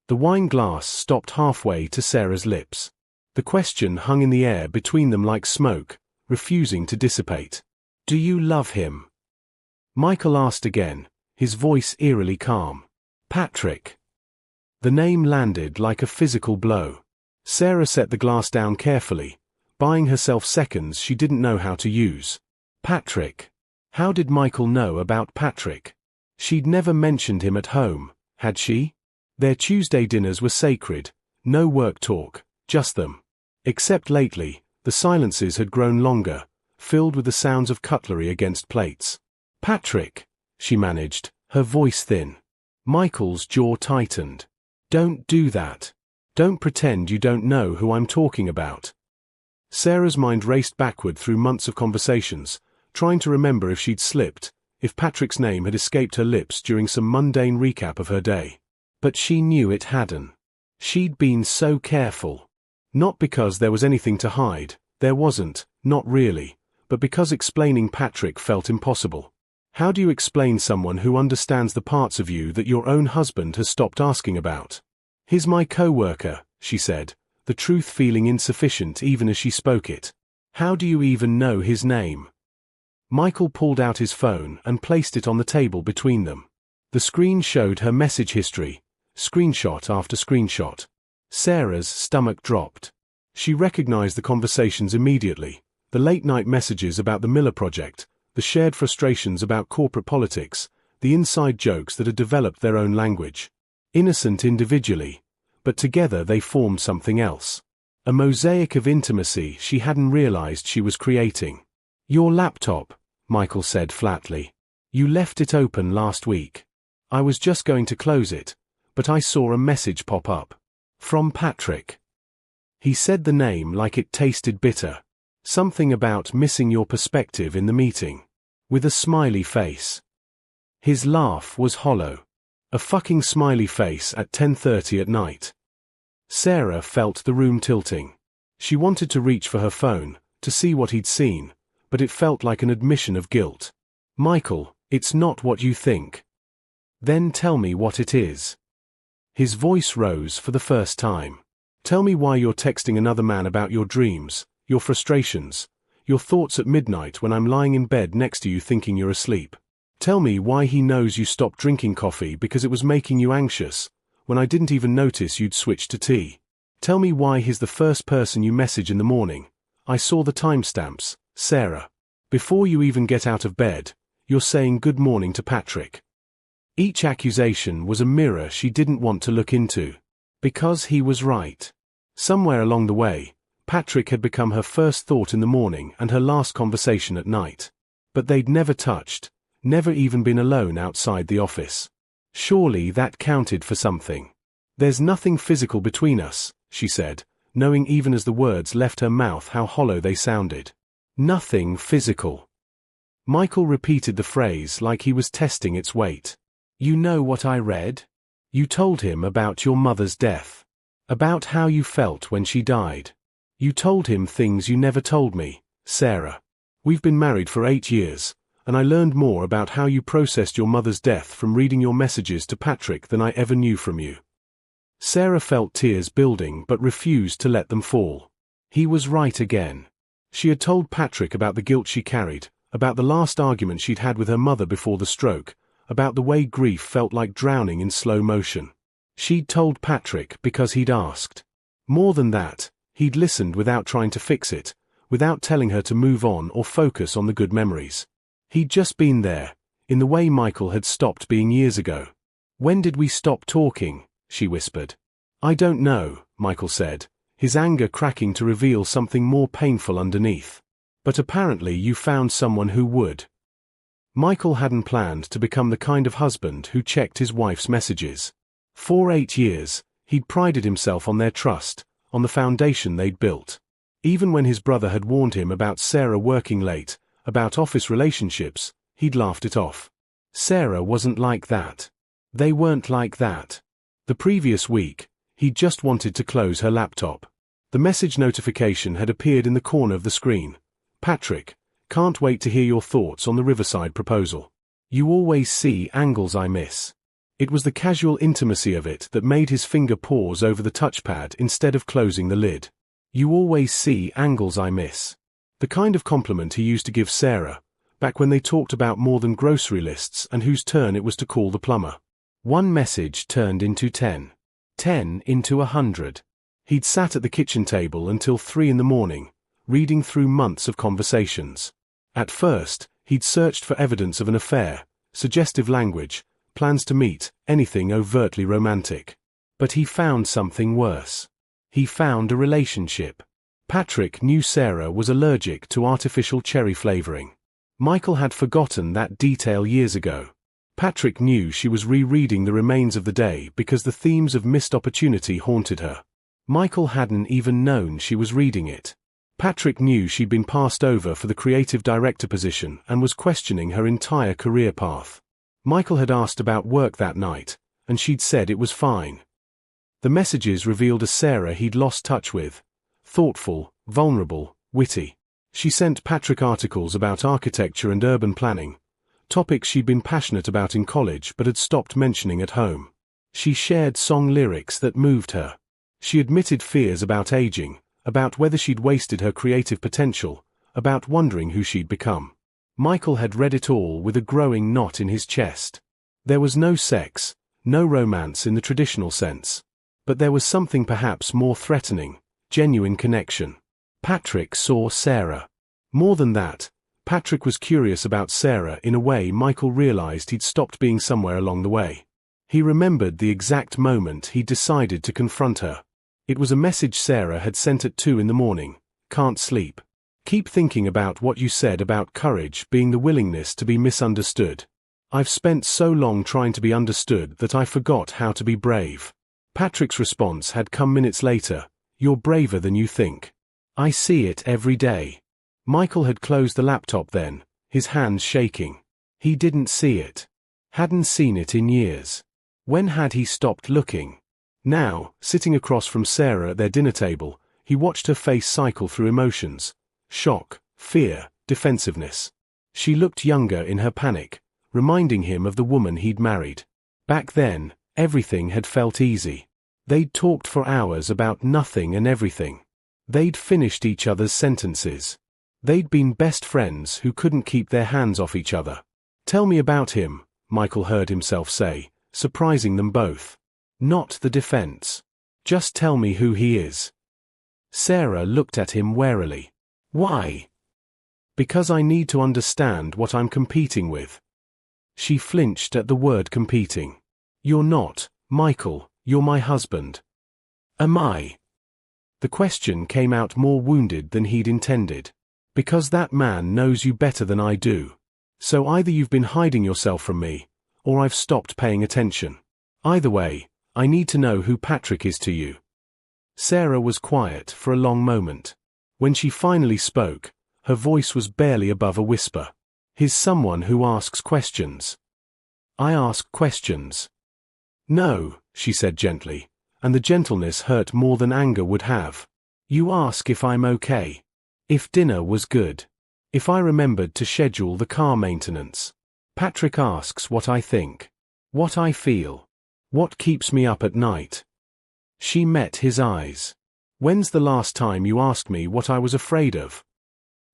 The wine glass stopped halfway to Sarah's lips. The question hung in the air between them like smoke, refusing to dissipate. "Do you love him?" Michael asked again, his voice eerily calm. "Patrick." The name landed like a physical blow. Sarah set the glass down carefully, buying herself seconds she didn't know how to use. Patrick. How did Michael know about Patrick? She'd never mentioned him at home, had she? Their Tuesday dinners were sacred, no work talk, just them. Except lately, the silences had grown longer, filled with the sounds of cutlery against plates. "Patrick," she managed, her voice thin. Michael's jaw tightened. "Don't do that. Don't pretend you don't know who I'm talking about." Sarah's mind raced backward through months of conversations, trying to remember if she'd slipped, if Patrick's name had escaped her lips during some mundane recap of her day. But she knew it hadn't. She'd been so careful. Not because there was anything to hide, there wasn't, not really, but because explaining Patrick felt impossible. How do you explain someone who understands the parts of you that your own husband has stopped asking about? "He's my co-worker," she said, the truth feeling insufficient even as she spoke it. "How do you even know his name?" Michael pulled out his phone and placed it on the table between them. The screen showed her message history, screenshot after screenshot. Sarah's stomach dropped. She recognized the conversations immediately, the late-night messages about the Miller project, the shared frustrations about corporate politics, the inside jokes that had developed their own language. Innocent individually, but together they formed something else. A mosaic of intimacy she hadn't realized she was creating. "Your laptop," Michael said flatly. "You left it open last week. I was just going to close it, but I saw a message pop up. From Patrick." He said the name like it tasted bitter. Something about missing your perspective in the meeting. With a smiley face. His laugh was hollow. A fucking smiley face at 10:30 at night. Sarah felt the room tilting. She wanted to reach for her phone, to see what he'd seen, but it felt like an admission of guilt. "Michael, it's not what you think." "Then tell me what it is." His voice rose for the first time. "Tell me why you're texting another man about your dreams, your frustrations, your thoughts at midnight when I'm lying in bed next to you thinking you're asleep. Tell me why he knows you stopped drinking coffee because it was making you anxious, when I didn't even notice you'd switched to tea. Tell me why he's the first person you message in the morning. I saw the timestamps, Sarah. Before you even get out of bed, you're saying good morning to Patrick." Each accusation was a mirror she didn't want to look into. Because he was right. Somewhere along the way, Patrick had become her first thought in the morning and her last conversation at night. But they'd never touched, never even been alone outside the office. Surely that counted for something. "There's nothing physical between us," she said, knowing even as the words left her mouth how hollow they sounded. "Nothing physical." Michael repeated the phrase like he was testing its weight. "You know what I read? You told him about your mother's death. About how you felt when she died. You told him things you never told me, Sarah. We've been married for 8 years, and I learned more about how you processed your mother's death from reading your messages to Patrick than I ever knew from you." Sarah felt tears building but refused to let them fall. He was right again. She had told Patrick about the guilt she carried, about the last argument she'd had with her mother before the stroke, about the way grief felt like drowning in slow motion. She'd told Patrick because he'd asked. More than that, he'd listened without trying to fix it, without telling her to move on or focus on the good memories. He'd just been there, in the way Michael had stopped being years ago. "When did we stop talking?" she whispered. "I don't know," Michael said, his anger cracking to reveal something more painful underneath. "But apparently you found someone who would." Michael hadn't planned to become the kind of husband who checked his wife's messages. For 8 years, he'd prided himself on their trust, on the foundation they'd built. Even when his brother had warned him about Sarah working late, about office relationships, he'd laughed it off. Sarah wasn't like that. They weren't like that. The previous week, he'd just wanted to close her laptop. The message notification had appeared in the corner of the screen. "Patrick, can't wait to hear your thoughts on the Riverside proposal. You always see angles I miss." It was the casual intimacy of it that made his finger pause over the touchpad instead of closing the lid. "You always see angles I miss." The kind of compliment he used to give Sarah, back when they talked about more than grocery lists and whose turn it was to call the plumber. One message turned into 10. 10 into 100. He'd sat at the kitchen table until 3 in the morning, reading through months of conversations. At first, he'd searched for evidence of an affair, suggestive language, plans to meet, anything overtly romantic. But he found something worse. He found a relationship. Patrick knew Sarah was allergic to artificial cherry flavoring. Michael had forgotten that detail years ago. Patrick knew she was rereading The Remains of the Day because the themes of missed opportunity haunted her. Michael hadn't even known she was reading it. Patrick knew she'd been passed over for the creative director position and was questioning her entire career path. Michael had asked about work that night, and she'd said it was fine. The messages revealed a Sarah he'd lost touch with. Thoughtful, vulnerable, witty. She sent Patrick articles about architecture and urban planning, topics she'd been passionate about in college but had stopped mentioning at home. She shared song lyrics that moved her. She admitted fears about aging, about whether she'd wasted her creative potential, about wondering who she'd become. Michael had read it all with a growing knot in his chest. There was no sex, no romance in the traditional sense. But there was something perhaps more threatening, genuine connection. Patrick saw Sarah. More than that, Patrick was curious about Sarah in a way Michael realized he'd stopped being somewhere along the way. He remembered the exact moment he decided to confront her. It was a message Sarah had sent at 2 in the morning. "Can't sleep. Keep thinking about what you said about courage being the willingness to be misunderstood. I've spent so long trying to be understood that I forgot how to be brave." Patrick's response had come minutes later. "You're braver than you think. I see it every day." Michael had closed the laptop then, his hands shaking. He didn't see it. Hadn't seen it in years. When had he stopped looking? Now, sitting across from Sarah at their dinner table, he watched her face cycle through emotions. Shock, fear, defensiveness. She looked younger in her panic, reminding him of the woman he'd married. Back then, everything had felt easy. They'd talked for hours about nothing and everything. They'd finished each other's sentences. They'd been best friends who couldn't keep their hands off each other. "Tell me about him," Michael heard himself say, surprising them both. "Not the defense. Just tell me who he is." Sarah looked at him warily. "Why?" "Because I need to understand what I'm competing with." She flinched at the word competing. "You're not, Michael, you're my husband." "Am I?" The question came out more wounded than he'd intended. "Because that man knows you better than I do. So either you've been hiding yourself from me, or I've stopped paying attention. Either way, I need to know who Patrick is to you." Sarah was quiet for a long moment. When she finally spoke, her voice was barely above a whisper. "He's someone who asks questions." "I ask questions." "No," she said gently, and the gentleness hurt more than anger would have. "You ask if I'm okay. If dinner was good. If I remembered to schedule the car maintenance. Patrick asks what I think. What I feel. What keeps me up at night." She met his eyes. "When's the last time you asked me what I was afraid of?"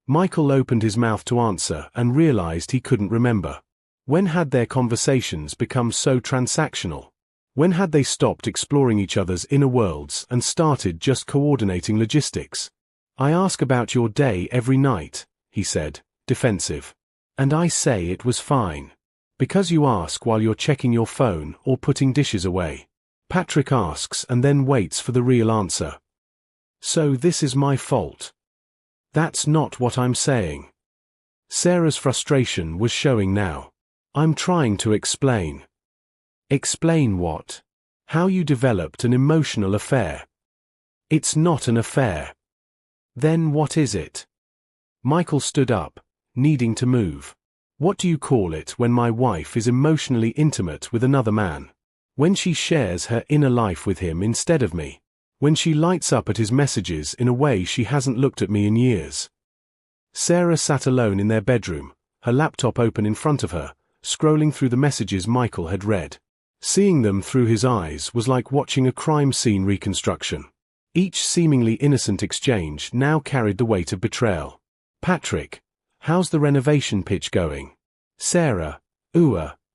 Michael opened his mouth to answer and realized he couldn't remember. When had their conversations become so transactional? When had they stopped exploring each other's inner worlds and started just coordinating logistics? "I ask about your day every night," he said, defensive. "And I say it was fine. Because you ask while you're checking your phone or putting dishes away." Patrick asks and then waits for the real answer. "So this is my fault." "That's not what I'm saying." Sarah's frustration was showing now. "I'm trying to explain." "Explain what?" "How you developed an emotional affair." "It's not an affair." "Then what is it?" Michael stood up, needing to move. "What do you call it when my wife is emotionally intimate with another man? When she shares her inner life with him instead of me? When she lights up at his messages in a way she hasn't looked at me in years?" Sarah sat alone in their bedroom, her laptop open in front of her, scrolling through the messages Michael had read. Seeing them through his eyes was like watching a crime scene reconstruction. Each seemingly innocent exchange now carried the weight of betrayal. Patrick, how's the renovation pitch going? Sarah,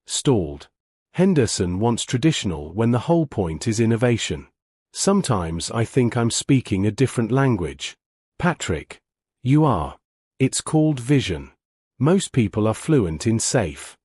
stalled. Henderson wants traditional when the whole point is innovation. Sometimes I think I'm speaking a different language. Patrick, you are. It's called vision. Most people are fluent in safe.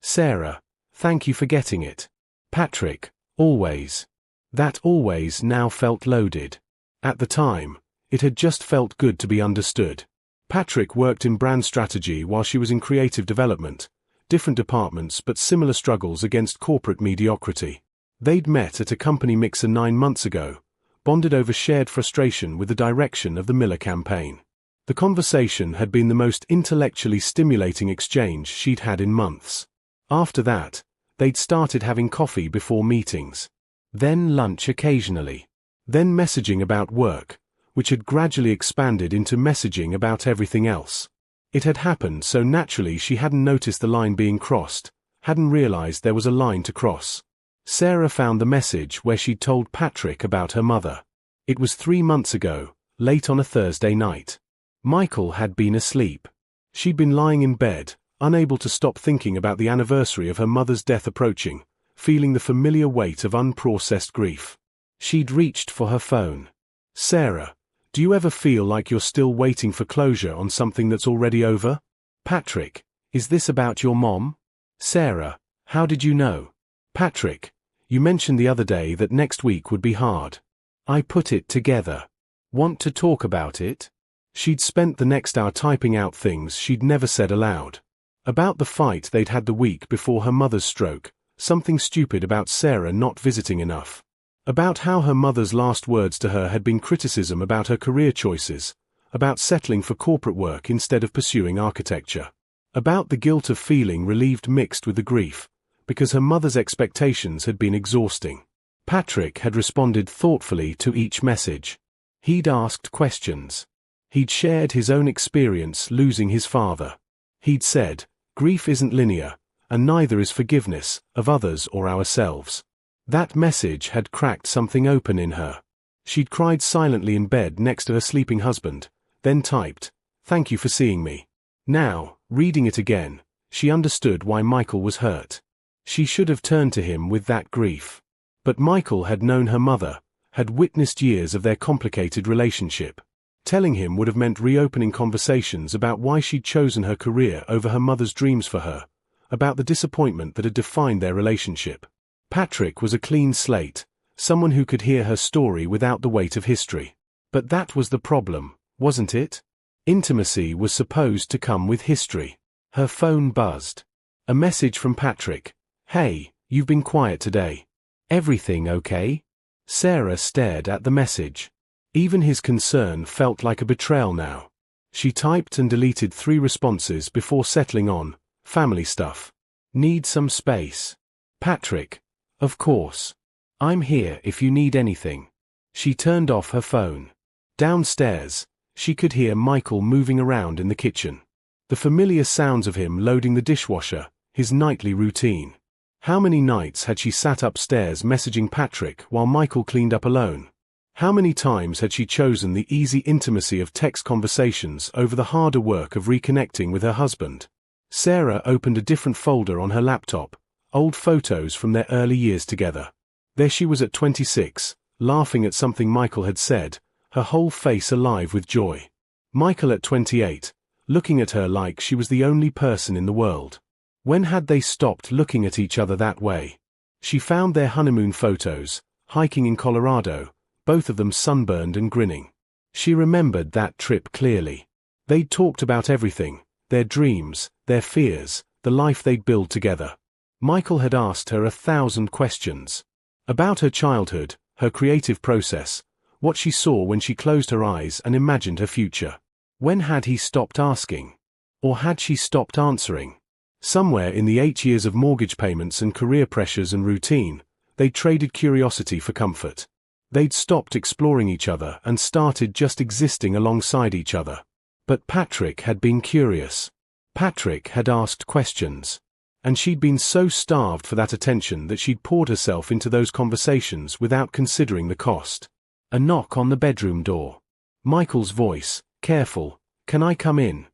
Sarah, thank you for getting it. Patrick, always. That always now felt loaded. At the time, it had just felt good to be understood. Patrick worked in brand strategy while she was in creative development, different departments but similar struggles against corporate mediocrity. They'd met at a company mixer 9 months ago, bonded over shared frustration with the direction of the Miller campaign. The conversation had been the most intellectually stimulating exchange she'd had in months. After that, they'd started having coffee before meetings. Then lunch occasionally. Then messaging about work, which had gradually expanded into messaging about everything else. It had happened so naturally she hadn't noticed the line being crossed, hadn't realized there was a line to cross. Sarah found the message where she'd told Patrick about her mother. It was 3 months ago, late on a Thursday night. Michael had been asleep. She'd been lying in bed, unable to stop thinking about the anniversary of her mother's death approaching, feeling the familiar weight of unprocessed grief. She'd reached for her phone. Sarah, do you ever feel like you're still waiting for closure on something that's already over? Patrick, is this about your mom? Sarah, how did you know? Patrick, you mentioned the other day that next week would be hard. I put it together. Want to talk about it? She'd spent the next hour typing out things she'd never said aloud. About the fight they'd had the week before her mother's stroke, something stupid about Sarah not visiting enough. About how her mother's last words to her had been criticism about her career choices, about settling for corporate work instead of pursuing architecture. About the guilt of feeling relieved mixed with the grief, because her mother's expectations had been exhausting. Patrick had responded thoughtfully to each message. He'd asked questions. He'd shared his own experience losing his father. He'd said, grief isn't linear, and neither is forgiveness, of others or ourselves. That message had cracked something open in her. She'd cried silently in bed next to her sleeping husband, then typed, "Thank you for seeing me." Now, reading it again, she understood why Michael was hurt. She should have turned to him with that grief. But Michael had known her mother, had witnessed years of their complicated relationship. Telling him would have meant reopening conversations about why she'd chosen her career over her mother's dreams for her, about the disappointment that had defined their relationship. Patrick was a clean slate, someone who could hear her story without the weight of history. But that was the problem, wasn't it? Intimacy was supposed to come with history. Her phone buzzed. A message from Patrick. "Hey, you've been quiet today. Everything okay?" Sarah stared at the message. Even his concern felt like a betrayal now. She typed and deleted 3 responses before settling on, family stuff. Need some space. Patrick. Of course. I'm here if you need anything. She turned off her phone. Downstairs, she could hear Michael moving around in the kitchen. The familiar sounds of him loading the dishwasher, his nightly routine. How many nights had she sat upstairs messaging Patrick while Michael cleaned up alone? How many times had she chosen the easy intimacy of text conversations over the harder work of reconnecting with her husband? Sarah opened a different folder on her laptop, old photos from their early years together. There she was at 26, laughing at something Michael had said, her whole face alive with joy. Michael at 28, looking at her like she was the only person in the world. When had they stopped looking at each other that way? She found their honeymoon photos, hiking in Colorado, both of them sunburned and grinning. She remembered that trip clearly. They'd talked about everything, their dreams, their fears, the life they'd build together. Michael had asked her 1,000 questions. About her childhood, her creative process, what she saw when she closed her eyes and imagined her future. When had he stopped asking? Or had she stopped answering? Somewhere in the 8 years of mortgage payments and career pressures and routine, they'd traded curiosity for comfort. They'd stopped exploring each other and started just existing alongside each other. But Patrick had been curious. Patrick had asked questions. And she'd been so starved for that attention that she'd poured herself into those conversations without considering the cost. A knock on the bedroom door. Michael's voice, careful, "Can I come in?"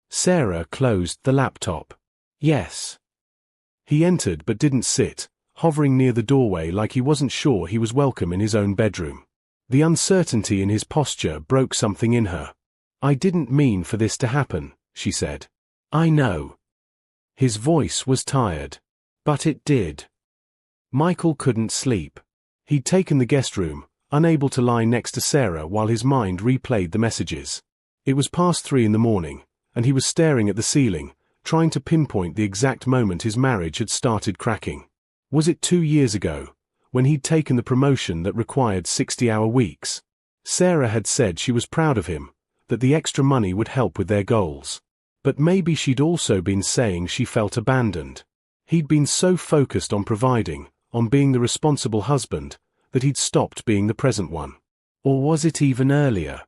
Sarah closed the laptop. "Yes." He entered but didn't sit, hovering near the doorway like he wasn't sure he was welcome in his own bedroom. The uncertainty in his posture broke something in her. "I didn't mean for this to happen," she said. "I know." His voice was tired. "But it did." Michael couldn't sleep. He'd taken the guest room, unable to lie next to Sarah while his mind replayed the messages. It was past 3 in the morning, and he was staring at the ceiling, trying to pinpoint the exact moment his marriage had started cracking. Was it 2 years ago, when he'd taken the promotion that required 60-hour weeks? Sarah had said she was proud of him, that the extra money would help with their goals. But maybe she'd also been saying she felt abandoned. He'd been so focused on providing, on being the responsible husband, that he'd stopped being the present one. Or was it even earlier?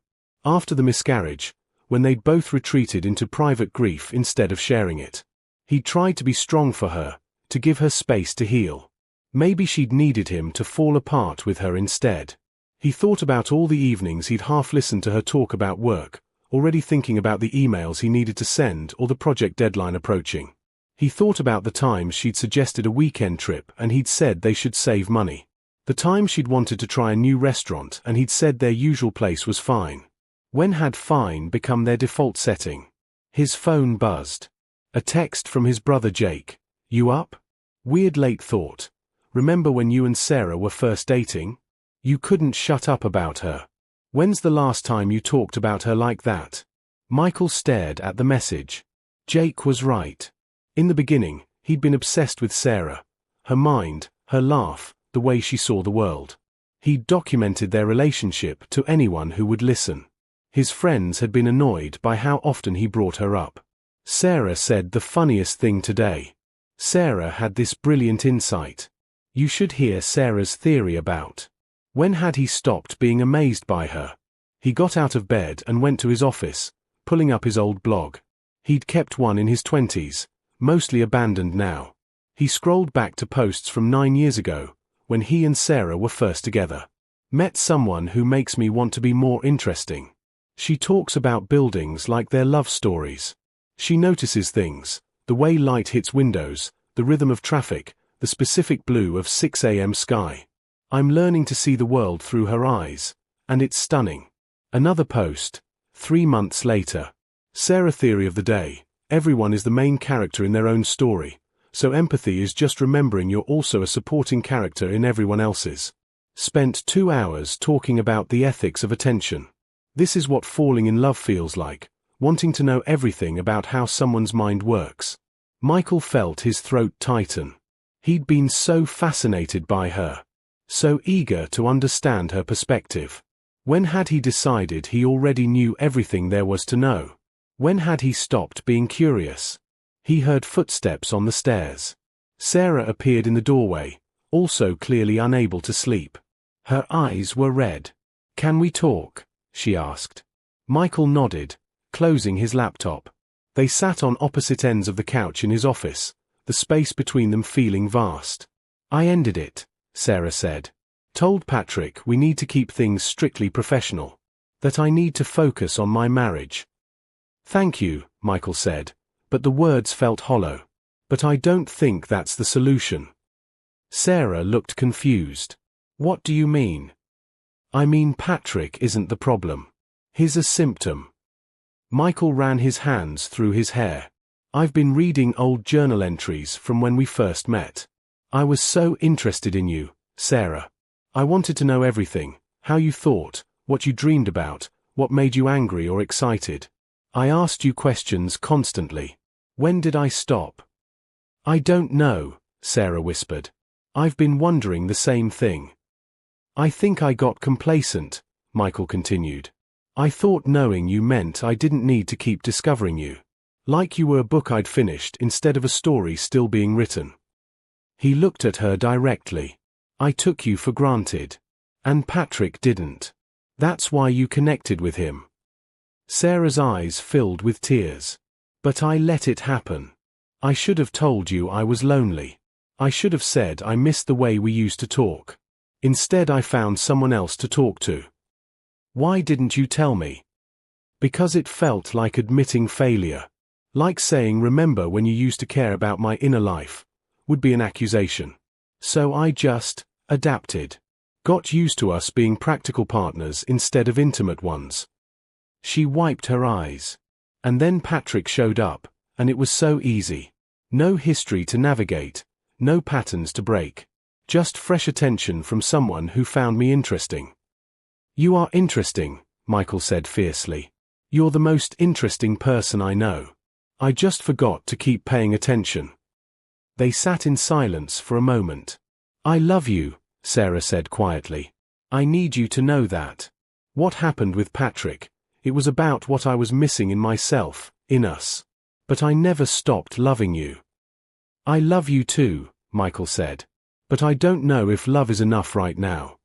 After the miscarriage, when they'd both retreated into private grief instead of sharing it. He'd tried to be strong for her, to give her space to heal. Maybe she'd needed him to fall apart with her instead. He thought about all the evenings he'd half listened to her talk about work, already thinking about the emails he needed to send or the project deadline approaching. He thought about the times she'd suggested a weekend trip and he'd said they should save money. The time she'd wanted to try a new restaurant and he'd said their usual place was fine. When had fine become their default setting? His phone buzzed. A text from his brother Jake. "You up?" Weird late thought. "Remember when you and Sarah were first dating? You couldn't shut up about her. When's the last time you talked about her like that?" Michael stared at the message. Jake was right. In the beginning, he'd been obsessed with Sarah. Her mind, her laugh, the way she saw the world. He'd documented their relationship to anyone who would listen. His friends had been annoyed by how often he brought her up. Sarah said the funniest thing today. Sarah had this brilliant insight. You should hear Sarah's theory about. When had he stopped being amazed by her? He got out of bed and went to his office, pulling up his old blog. He'd kept one in his 20s, mostly abandoned now. He scrolled back to posts from 9 years ago, when he and Sarah were first together. "Met someone who makes me want to be more interesting. She talks about buildings like they're love stories. She notices things, the way light hits windows, the rhythm of traffic, the specific blue of 6 a.m. sky. I'm learning to see the world through her eyes, and it's stunning." Another post, 3 months later. Sarah theory of the day: everyone is the main character in their own story, so empathy is just remembering you're also a supporting character in everyone else's. Spent 2 hours talking about the ethics of attention. This is what falling in love feels like, wanting to know everything about how someone's mind works. Michael felt his throat tighten. He'd been so fascinated by her, so eager to understand her perspective. When had he decided he already knew everything there was to know? When had he stopped being curious? He heard footsteps on the stairs. Sarah appeared in the doorway, also clearly unable to sleep. Her eyes were red. "Can we talk?" she asked. Michael nodded, closing his laptop. They sat on opposite ends of the couch in his office, the space between them feeling vast. "I ended it," Sarah said. "Told Patrick we need to keep things strictly professional. That I need to focus on my marriage." "Thank you," Michael said, but the words felt hollow. "But I don't think that's the solution." Sarah looked confused. "What do you mean?" "I mean Patrick isn't the problem. He's a symptom." Michael ran his hands through his hair. "I've been reading old journal entries from when we first met. I was so interested in you, Sarah. I wanted to know everything, how you thought, what you dreamed about, what made you angry or excited. I asked you questions constantly. When did I stop?" "I don't know," Sarah whispered. "I've been wondering the same thing." "I think I got complacent," Michael continued. "I thought knowing you meant I didn't need to keep discovering you. Like you were a book I'd finished instead of a story still being written." He looked at her directly. "I took you for granted. And Patrick didn't. That's why you connected with him." Sarah's eyes filled with tears. "But I let it happen. I should have told you I was lonely. I should have said I missed the way we used to talk. Instead, I found someone else to talk to. Why didn't you tell me? Because it felt like admitting failure. Like saying, remember when you used to care about my inner life, would be an accusation. So I just adapted. Got used to us being practical partners instead of intimate ones. She wiped her eyes. And then Patrick showed up, and it was so easy. No history to navigate, no patterns to break. Just fresh attention from someone who found me interesting. You are interesting, Michael said fiercely. You're the most interesting person I know. I just forgot to keep paying attention. They sat in silence for a moment. I love you, Sarah said quietly. I need you to know that. What happened with Patrick, it was about what I was missing in myself, in us. But I never stopped loving you. I love you too, Michael said. But I don't know if love is enough right now.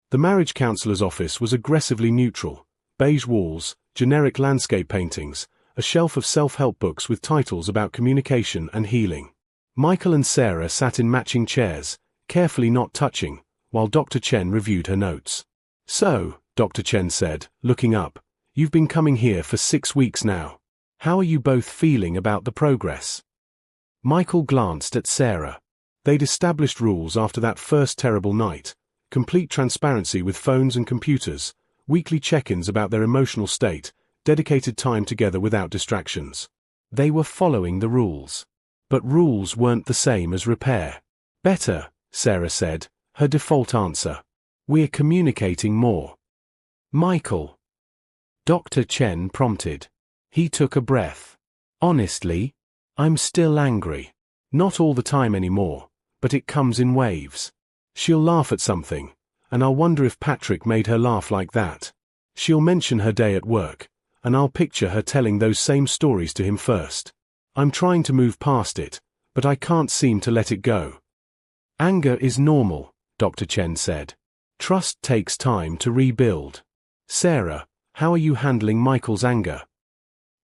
The marriage counselor's office was aggressively neutral. Beige walls, generic landscape paintings, a shelf of self-help books with titles about communication and healing. Michael and Sarah sat in matching chairs, carefully not touching, while Dr. Chen reviewed her notes. So, Dr. Chen said, looking up, you've been coming here for 6 weeks now. How are you both feeling about the progress? Michael glanced at Sarah. They'd established rules after that first terrible night, complete transparency with phones and computers, weekly check-ins about their emotional state, dedicated time together without distractions. They were following the rules. But rules weren't the same as repair. Better, Sarah said, her default answer. We're communicating more. Michael. Dr. Chen prompted. He took a breath. Honestly, I'm still angry. Not all the time anymore, but it comes in waves. She'll laugh at something, and I'll wonder if Patrick made her laugh like that. She'll mention her day at work, and I'll picture her telling those same stories to him first. I'm trying to move past it, but I can't seem to let it go. Anger is normal, Dr. Chen said. Trust takes time to rebuild. Sarah, how are you handling Michael's anger?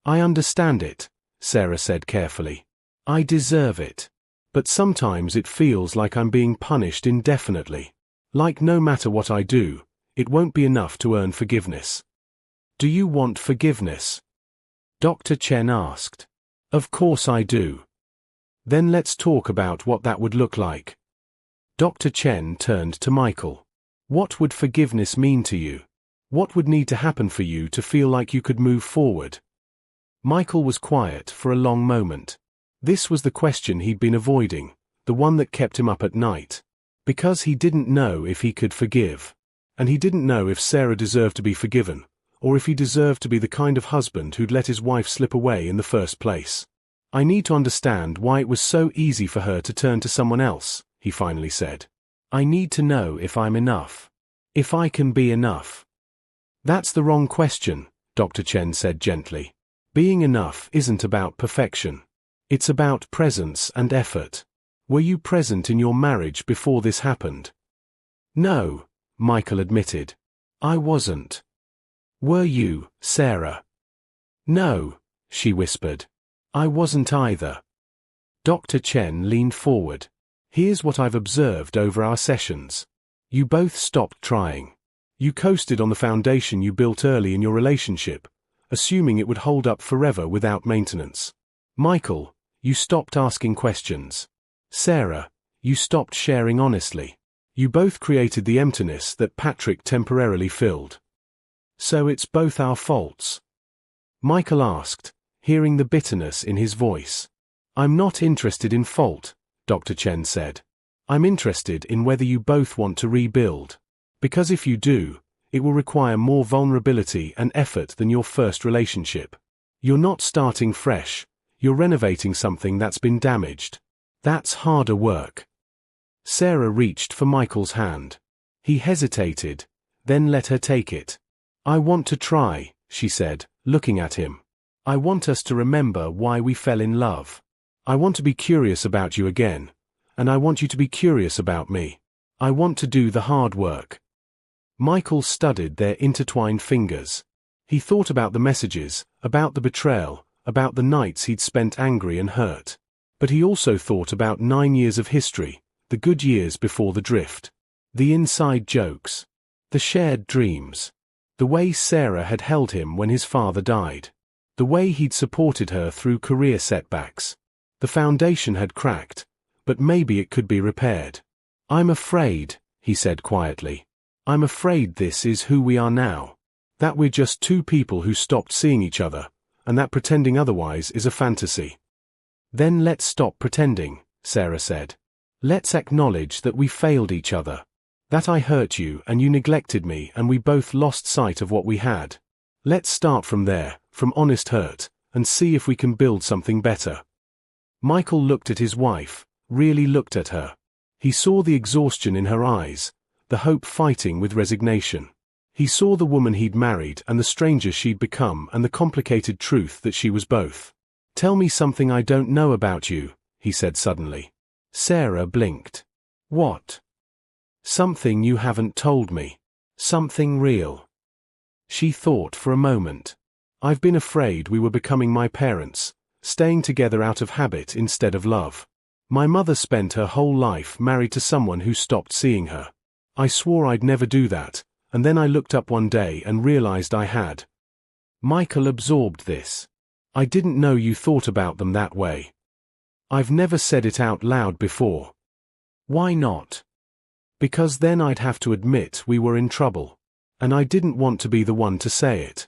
I understand it, Sarah said carefully. I deserve it. But sometimes it feels like I'm being punished indefinitely. Like no matter what I do, it won't be enough to earn forgiveness. Do you want forgiveness? Dr. Chen asked. Of course I do. Then let's talk about what that would look like. Dr. Chen turned to Michael. What would forgiveness mean to you? What would need to happen for you to feel like you could move forward? Michael was quiet for a long moment. This was the question he'd been avoiding, the one that kept him up at night. Because he didn't know if he could forgive. And he didn't know if Sarah deserved to be forgiven, or if he deserved to be the kind of husband who'd let his wife slip away in the first place. I need to understand why it was so easy for her to turn to someone else, he finally said. I need to know if I'm enough. If I can be enough. That's the wrong question, Dr. Chen said gently. Being enough isn't about perfection. It's about presence and effort. Were you present in your marriage before this happened? No, Michael admitted. I wasn't. Were you, Sarah? No, she whispered. I wasn't either. Dr. Chen leaned forward. Here's what I've observed over our sessions. You both stopped trying. You coasted on the foundation you built early in your relationship, assuming it would hold up forever without maintenance. Michael, you stopped asking questions. Sarah, you stopped sharing honestly. You both created the emptiness that Patrick temporarily filled. So it's both our faults? Michael asked, hearing the bitterness in his voice. I'm not interested in fault, Dr. Chen said. I'm interested in whether you both want to rebuild. Because if you do, it will require more vulnerability and effort than your first relationship. You're not starting fresh, you're renovating something that's been damaged. That's harder work. Sarah reached for Michael's hand. He hesitated, then let her take it. I want to try, she said, looking at him. I want us to remember why we fell in love. I want to be curious about you again, and I want you to be curious about me. I want to do the hard work. Michael studied their intertwined fingers. He thought about the messages, about the betrayal, about the nights he'd spent angry and hurt. But he also thought about 9 years of history, the good years before the drift. The inside jokes. The shared dreams. The way Sarah had held him when his father died. The way he'd supported her through career setbacks. The foundation had cracked, but maybe it could be repaired. "I'm afraid," he said quietly. "I'm afraid this is who we are now. That we're just two people who stopped seeing each other, and that pretending otherwise is a fantasy." "Then let's stop pretending," Sarah said. "Let's acknowledge that we failed each other. That I hurt you and you neglected me and we both lost sight of what we had. Let's start from there, from honest hurt, and see if we can build something better." Michael looked at his wife, really looked at her. He saw the exhaustion in her eyes, the hope fighting with resignation. He saw the woman he'd married and the stranger she'd become and the complicated truth that she was both. "Tell me something I don't know about you," he said suddenly. Sarah blinked. "What?" "Something you haven't told me. Something real." She thought for a moment. "I've been afraid we were becoming my parents, staying together out of habit instead of love. My mother spent her whole life married to someone who stopped seeing her. I swore I'd never do that, and then I looked up one day and realized I had." Michael absorbed this. "I didn't know you thought about them that way." "I've never said it out loud before." "Why not?" "Because then I'd have to admit we were in trouble. And I didn't want to be the one to say it."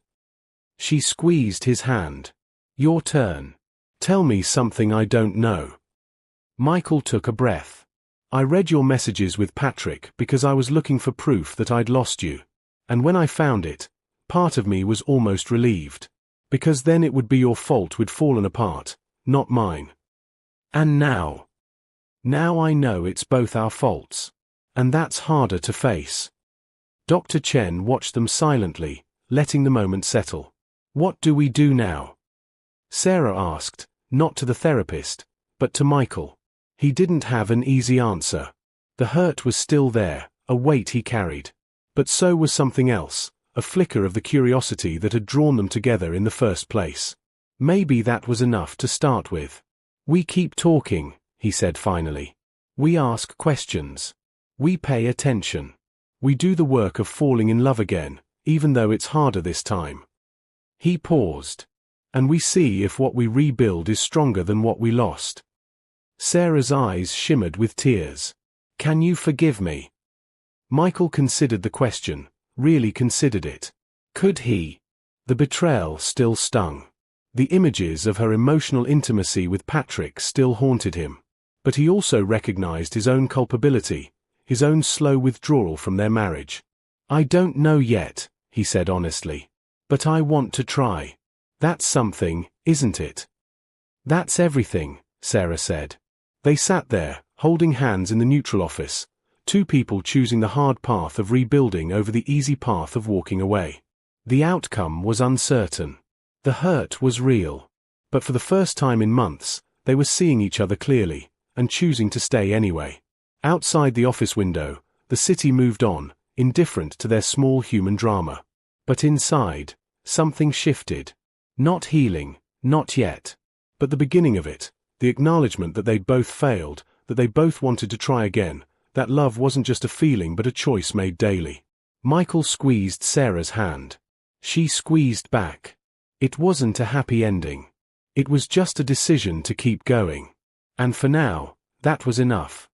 She squeezed his hand. "Your turn. Tell me something I don't know." Michael took a breath. "I read your messages with Patrick because I was looking for proof that I'd lost you. And when I found it, part of me was almost relieved. Because then it would be your fault we'd fallen apart, not mine. And now? Now I know it's both our faults. And that's harder to face." Dr. Chen watched them silently, letting the moment settle. "What do we do now?" Sarah asked, not to the therapist, but to Michael. He didn't have an easy answer. The hurt was still there, a weight he carried. But so was something else, a flicker of the curiosity that had drawn them together in the first place. Maybe that was enough to start with. "We keep talking," he said finally. "We ask questions. We pay attention. We do the work of falling in love again, even though it's harder this time." He paused. "And we see if what we rebuild is stronger than what we lost." Sarah's eyes shimmered with tears. "Can you forgive me?" Michael considered the question, really considered it. Could he? The betrayal still stung. The images of her emotional intimacy with Patrick still haunted him. But he also recognized his own culpability, his own slow withdrawal from their marriage. "I don't know yet," he said honestly. "But I want to try." "That's something, isn't it?" "That's everything," Sarah said. They sat there, holding hands in the neutral office, two people choosing the hard path of rebuilding over the easy path of walking away. The outcome was uncertain. The hurt was real. But for the first time in months, they were seeing each other clearly, and choosing to stay anyway. Outside the office window, the city moved on, indifferent to their small human drama. But inside, something shifted. Not healing, not yet. But the beginning of it, the acknowledgement that they'd both failed, that they both wanted to try again, that love wasn't just a feeling but a choice made daily. Michael squeezed Sarah's hand. She squeezed back. It wasn't a happy ending. It was just a decision to keep going. And for now, that was enough.